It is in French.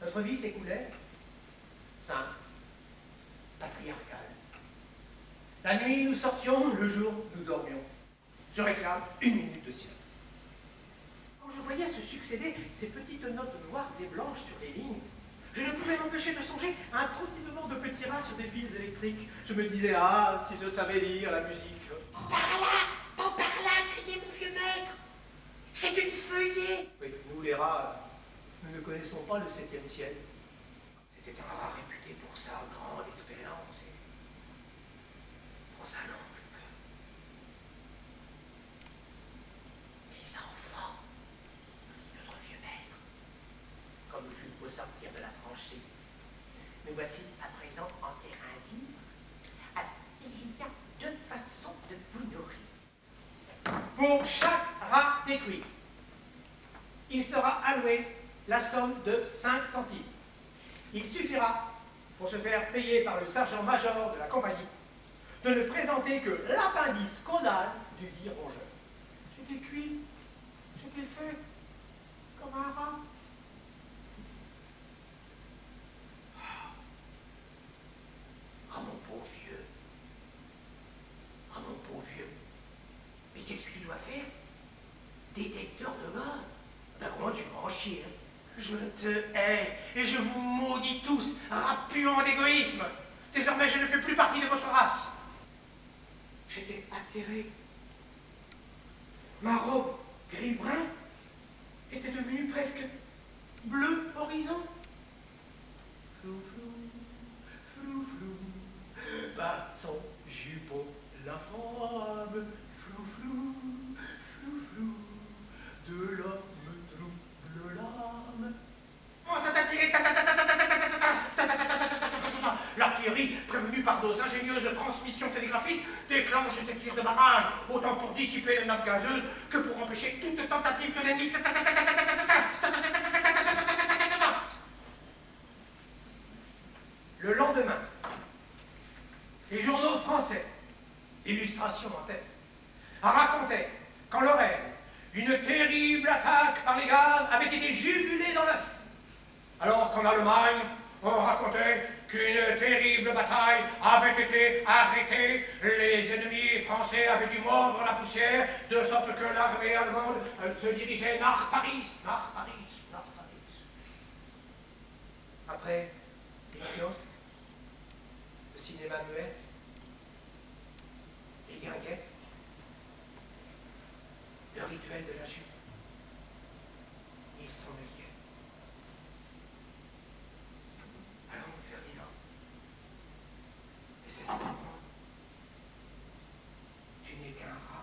Notre vie s'écoulait simple, patriarcale. La nuit, nous sortions, le jour, nous dormions. Je réclame 1 minute de silence. Quand je voyais se succéder ces petites notes noires et blanches sur les lignes, je ne pouvais m'empêcher de songer à un trottinement de petits rats sur des fils électriques. Je me disais, ah, si je savais lire la musique. Pas par là, criait mon vieux maître. C'est une feuillée. Oui, nous, les rats, nous ne connaissons pas le 7e ciel. C'était un rat réputé pour sa grande expérience et pour sa longue queue. Les enfants, dit notre vieux maître, Comme nous fûmes au sortir de la tranchée, nous voici à présent en terrain libre. alors, il y a 2 façons de vous nourrir. Pour chaque rat détruit, il sera alloué la somme de 5 centimes. Il suffira, pour se faire payer par le sergent-major de la compagnie, de ne présenter que l'appendice caudal du dit rongeur. J'étais cuit, j'étais fait comme un rat. Ah, mon pauvre vieux. Ah, mon pauvre vieux. Mais qu'est-ce que tu dois faire? Détecteur de gaz. Ben, comment tu vas en chier, hein? Je te hais et je vous maudis tous, rats puants d'égoïsme. Désormais, je ne fais plus partie de votre race. J'étais atterré. Ma robe gris-brun était devenue presque bleu horizon. Flou, flou, flou, flou, par son jupon, la femme, flou, flou, flou, flou, de l'homme trouble l'âme. Oh, ça t'a tiré. L'artillerie, prévenue par nos ingénieuses transmissions télégraphiques, déclenche ces tirs de barrage, autant pour dissiper les nappes gazeuses que pour empêcher toute tentative de l'ennemi. Le lendemain, les journaux français, illustration en tête, racontaient qu'en Lorraine, une terrible attaque par les gaz avait été jugulée dans l'œuf. Alors qu'en Allemagne, on racontait qu'une terrible bataille avait été arrêtée, les ennemis français avaient dû mordre la poussière, de sorte que l'armée allemande se dirigeait nach Paris, nach Paris, nach Paris. Après, les kiosques, le cinéma muet, les guinguettes, le rituel de la jupe, il s'ennuyait. Alors, mon Ferdinand, et c'est tout le monde. Tu n'es qu'un rat.